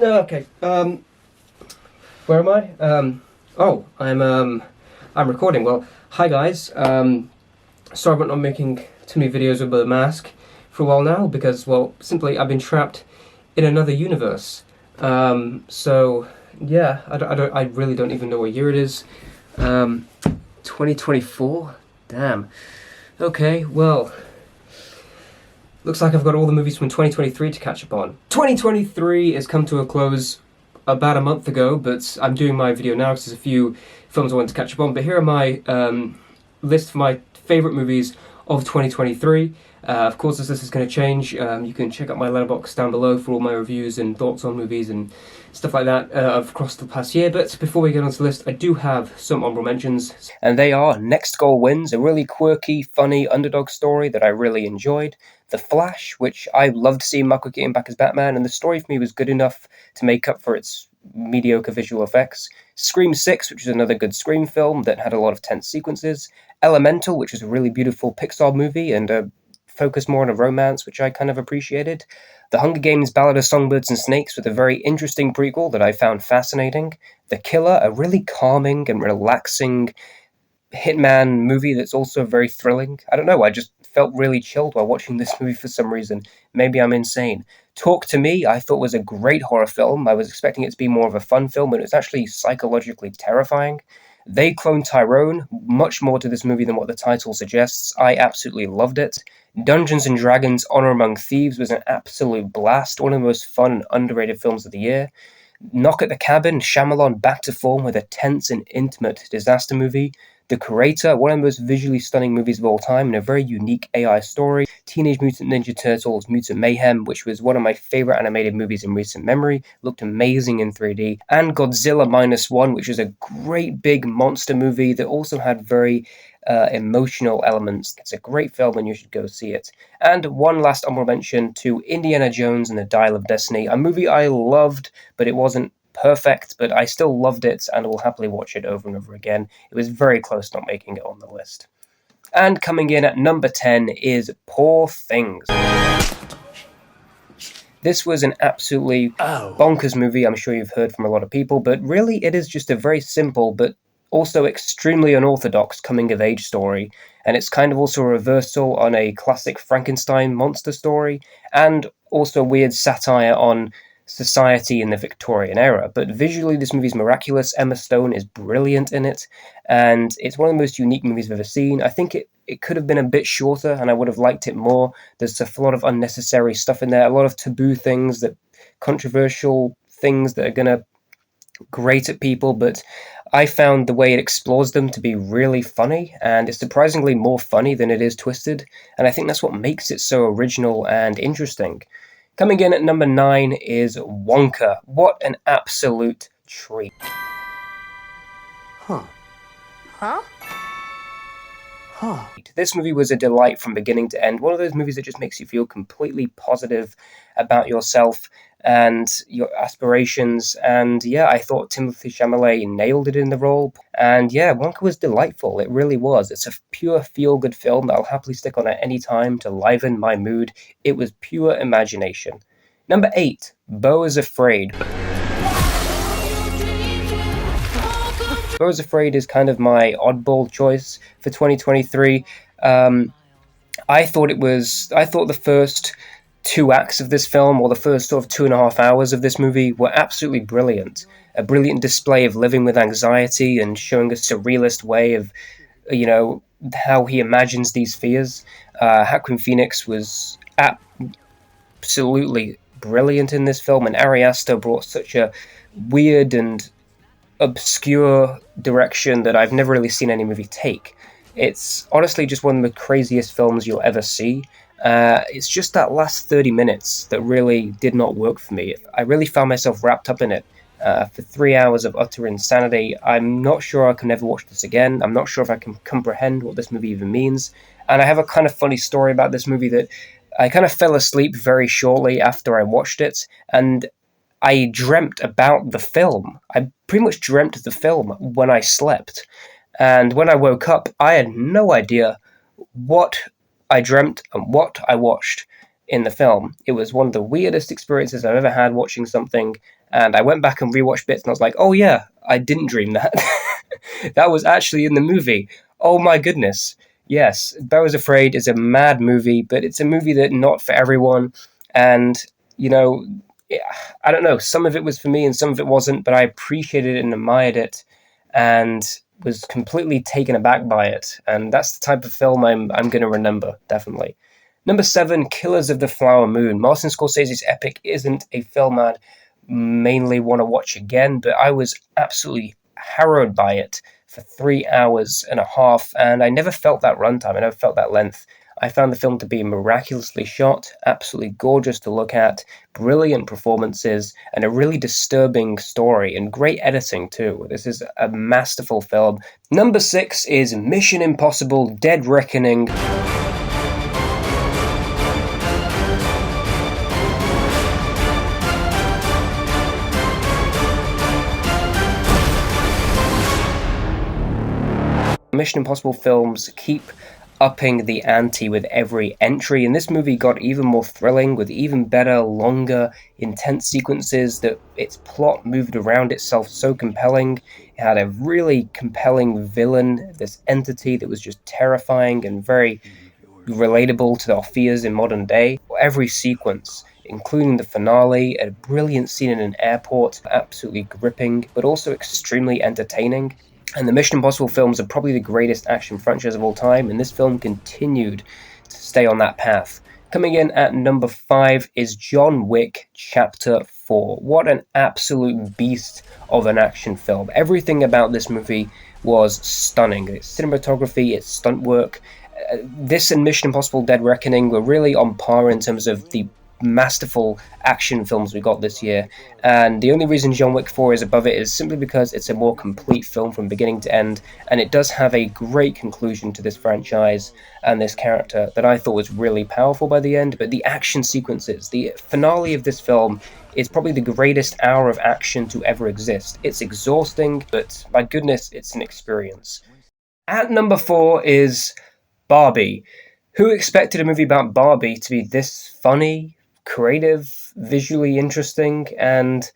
Okay. Where am I? Oh, I'm recording. Well, hi guys. Sorry about not making too many videos with the mask for a while now because, well, simply I've been trapped in another universe. So yeah, I really don't even know what year it is. 2024. Damn. Okay. Well. Looks like I've got all the movies from 2023 to catch up on. 2023 has come to a close about a month ago, but I'm doing my video now because there's a few films I want to catch up on. But here are my list of my favourite movies of 2023. Of course, this list is going to change. You can check out my letterbox down below for all my reviews and thoughts on movies and stuff like that across the past year. But before we get onto the list, I do have some honorable mentions. And they are Next Goal Wins, a really quirky, funny underdog story that I really enjoyed. The Flash, which I loved seeing Michael Keaton back as Batman, and the story for me was good enough to make up for its mediocre visual effects. Scream 6, which is another good Scream film that had a lot of tense sequences. Elemental, which is a really beautiful Pixar movie and focused more on a romance, which I kind of appreciated. The Hunger Games Ballad of Songbirds and Snakes with a very interesting prequel that I found fascinating. The Killer, a really calming and relaxing hitman movie that's also very thrilling. I don't know, I just felt really chilled while watching this movie for some reason. Maybe I'm insane. Talk to Me, I thought was a great horror film. I was expecting it to be more of a fun film, but it's actually psychologically terrifying. They Clone Tyrone, much more to this movie than what the title suggests. I absolutely loved it. Dungeons and Dragons Honor Among Thieves was an absolute blast, one of the most fun and underrated films of the year. Knock at the Cabin, Shyamalan back to form with a tense and intimate disaster movie. The Creator, one of the most visually stunning movies of all time, and a very unique AI story. Teenage Mutant Ninja Turtles Mutant Mayhem, which was one of my favorite animated movies in recent memory, looked amazing in 3D. And Godzilla Minus One, which is a great big monster movie that also had very emotional elements. It's a great film and you should go see it. And one last honorable mention to Indiana Jones and the Dial of Destiny, a movie I loved, but it wasn't perfect, but I still loved it and will happily watch it over and over again. It was very close to not making it on the list. And coming in at number 10 is Poor Things. This was an absolutely bonkers movie, I'm sure you've heard from a lot of people, but really it is just a very simple but also extremely unorthodox coming-of-age story, and it's kind of also a reversal on a classic Frankenstein monster story, and also weird satire on society in the Victorian era. But visually, this movie is miraculous. Emma Stone is brilliant in it, and it's one of the most unique movies I've ever seen. I think it could have been a bit shorter, and I would have liked it more. There's a lot of unnecessary stuff in there, a lot of taboo things, controversial things that are going to grate at people, but I found the way it explores them to be really funny, and it's surprisingly more funny than it is twisted, and I think that's what makes it so original and interesting. Coming in at number 9 is Wonka. What an absolute treat. Huh? This movie was a delight from beginning to end. One of those movies that just makes you feel completely positive about yourself and your aspirations. And yeah, I thought Timothée Chalamet nailed it in the role. And yeah, Wonka was delightful. It really was. It's a pure feel-good film that I'll happily stick on at any time to liven my mood. It was pure imagination. Number 8, Beau is Afraid. Beau is Afraid is kind of my oddball choice for 2023. I thought the first 2 acts of this film, or the first sort of 2.5 hours of this movie, were absolutely brilliant. A brilliant display of living with anxiety and showing a surrealist way of, how he imagines these fears. Joaquin Phoenix was absolutely brilliant in this film, and Ari Aster brought such a weird and obscure direction that I've never really seen any movie take. It's honestly just one of the craziest films you'll ever see. It's just that last 30 minutes that really did not work for me. I really found myself wrapped up in it for 3 hours of utter insanity. I'm not sure I can ever watch this again. I'm not sure if I can comprehend what this movie even means. And I have a kind of funny story about this movie that I kind of fell asleep very shortly after I watched it, and I dreamt about the film. I pretty much dreamt of the film when I slept. And when I woke up, I had no idea what I dreamt and what I watched. in the film. It was one of the weirdest experiences I've ever had watching something, and I went back and rewatched bits, and I was like, oh yeah, I didn't dream that. That was actually in the movie. Oh my goodness. Yes, Beau is Afraid is a mad movie, but it's a movie that not for everyone. And, you know, I don't know, some of it was for me and some of it wasn't, but I appreciated it and admired it and was completely taken aback by it. And that's the type of film I'm going to remember, definitely. Number 7, Killers of the Flower Moon. Martin Scorsese's epic isn't a film I'd mainly want to watch again, but I was absolutely harrowed by it for 3 hours and a half, and I never felt that runtime. I never felt that length. I found the film to be miraculously shot, absolutely gorgeous to look at, brilliant performances, and a really disturbing story, and great editing too. This is a masterful film. Number 6 is Mission Impossible Dead Reckoning. Mission Impossible films keep upping the ante with every entry, and this movie got even more thrilling with even better, longer, intense sequences that its plot moved around itself so compelling. It had a really compelling villain, this entity that was just terrifying and very relatable to our fears in modern day. Every sequence, including the finale, a brilliant scene in an airport, absolutely gripping, but also extremely entertaining. And the Mission Impossible films are probably the greatest action franchise of all time, and this film continued to stay on that path. Coming in at number 5 is John Wick Chapter 4. What an absolute beast of an action film. Everything about this movie was stunning. Its cinematography, its stunt work. This and Mission Impossible Dead Reckoning were really on par in terms of the masterful action films we got this year, and the only reason John Wick 4 is above it is simply because it's a more complete film from beginning to end, and it does have a great conclusion to this franchise and this character that I thought was really powerful by the end. But the action sequences, the finale of this film, is probably the greatest hour of action to ever exist. It's exhausting, but my goodness, it's an experience. At number 4 is Barbie. Who expected a movie about Barbie to be this funny, creative, visually interesting, and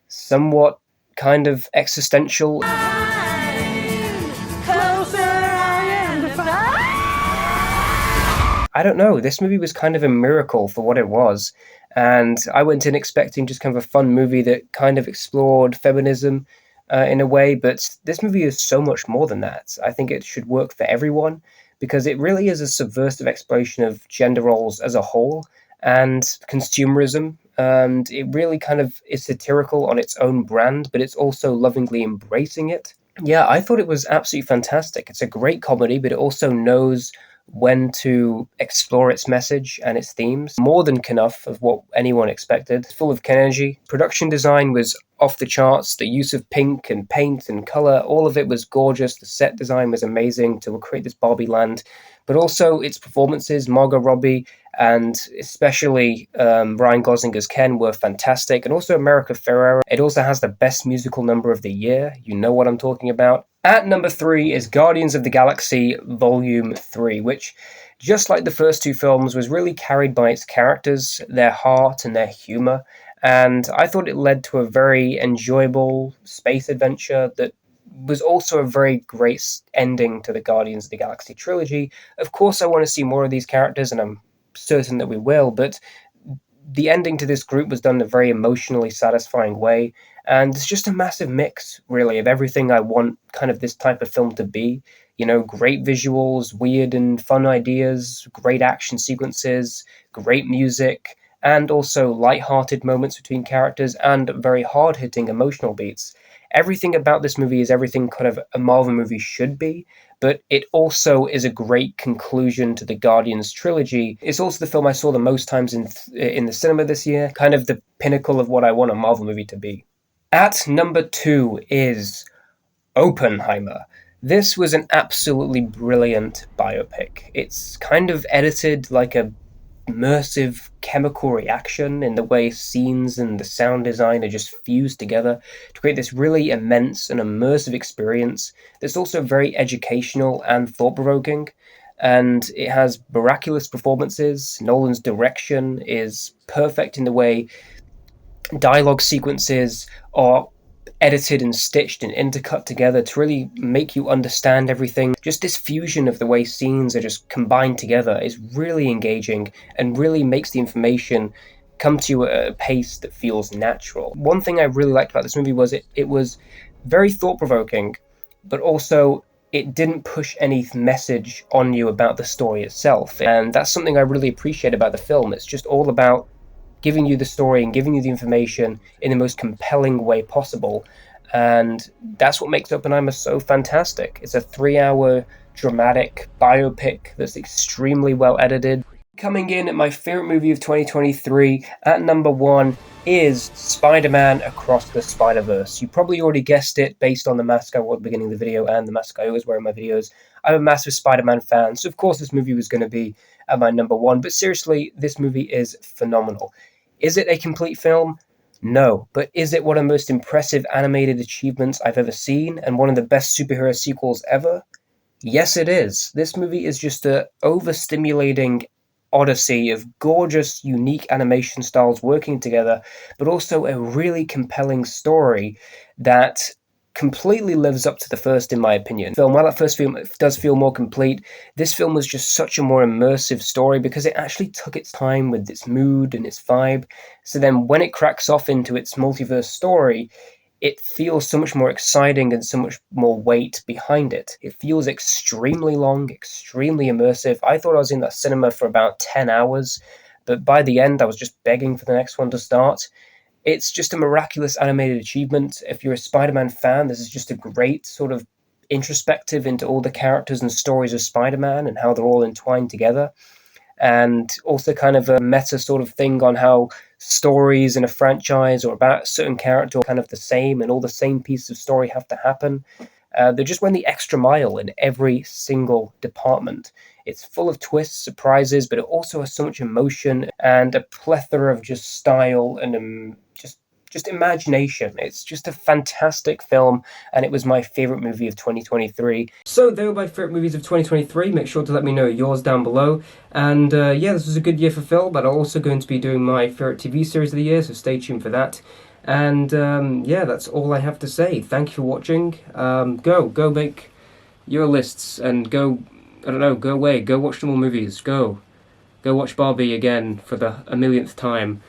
somewhat kind of existential? I don't know. This movie was kind of a miracle for what it was. And I went in expecting just kind of a fun movie that kind of explored feminism in a way. But this movie is so much more than that. I think it should work for everyone because it really is a subversive exploration of gender roles as a whole and consumerism. And it really kind of is satirical on its own brand, but it's also lovingly embracing it. Yeah, I thought it was absolutely fantastic. It's a great comedy, but it also knows when to explore its message and its themes. More than enough of what anyone expected. It's full of energy. Production design was off the charts. The use of pink and paint and color, all of it was gorgeous. The set design was amazing to create this Barbie land. But also its performances, Margot Robbie and especially Ryan Gosling as Ken were fantastic. And also America Ferrera. It also has the best musical number of the year. You know what I'm talking about. At number 3 is Guardians of the Galaxy Volume 3, which, just like the first two films, was really carried by its characters, their heart and their humor. And I thought it led to a very enjoyable space adventure that was also a very great ending to the Guardians of the Galaxy trilogy. Of course, I want to see more of these characters, and I'm certain that we will, but the ending to this group was done in a very emotionally satisfying way. And it's just a massive mix, really, of everything I want kind of this type of film to be. You know, great visuals, weird and fun ideas, great action sequences, great music, and also light-hearted moments between characters and very hard-hitting emotional beats. Everything about this movie is everything kind of a Marvel movie should be, but it also is a great conclusion to the Guardians trilogy. It's also the film I saw the most times in the cinema this year, kind of the pinnacle of what I want a Marvel movie to be. At number 2 is Oppenheimer. This was an absolutely brilliant biopic. It's kind of edited like a immersive chemical reaction in the way scenes and the sound design are just fused together to create this really immense and immersive experience that's also very educational and thought-provoking. and it has miraculous performances. Nolan's direction is perfect in the way dialogue sequences are edited and stitched and intercut together to really make you understand everything. Just this fusion of the way scenes are just combined together is really engaging and really makes the information come to you at a pace that feels natural. One thing I really liked about this movie was it was very thought-provoking, but also it didn't push any message on you about the story itself. And that's something I really appreciate about the film. It's just all about giving you the story and giving you the information in the most compelling way possible. And that's what makes Oppenheimer so fantastic. It's a 3-hour dramatic biopic that's extremely well edited. Coming in at my favorite movie of 2023 at number 1 is Spider-Man Across the Spider-Verse. You probably already guessed it based on the mask I wore at the beginning of the video and the mask I always wear in my videos. I'm a massive Spider-Man fan, so of course this movie was going to be at my number 1. But seriously, this movie is phenomenal. Is it a complete film? No. But is it one of the most impressive animated achievements I've ever seen and one of the best superhero sequels ever? Yes, it is. This movie is just a overstimulating odyssey of gorgeous, unique animation styles working together, but also a really compelling story that completely lives up to the first, in my opinion. While that first film does feel more complete, this film was just such a more immersive story because it actually took its time with its mood and its vibe. So then when it cracks off into its multiverse story, it feels so much more exciting and so much more weight behind it. It feels extremely long, extremely immersive. I thought I was in that cinema for about 10 hours, but by the end I was just begging for the next one to start. It's just a miraculous animated achievement. If you're a Spider-Man fan, this is just a great sort of introspective into all the characters and stories of Spider-Man and how they're all entwined together. And also kind of a meta sort of thing on how stories in a franchise or about a certain character are kind of the same and all the same pieces of story have to happen. They just went the extra mile in every single department. It's full of twists, surprises, but it also has so much emotion and a plethora of just style and just imagination. It's just a fantastic film, and it was my favorite movie of 2023. So they were my favorite movies of 2023. Make sure to let me know yours down below. And yeah, this was a good year for film, but I'm also going to be doing my favorite TV series of the year, so stay tuned for that. And yeah, that's all I have to say. Thank you for watching. Go make your lists and go, I don't know, go away, go watch some more movies. Go watch Barbie again for the 1,000,000th time.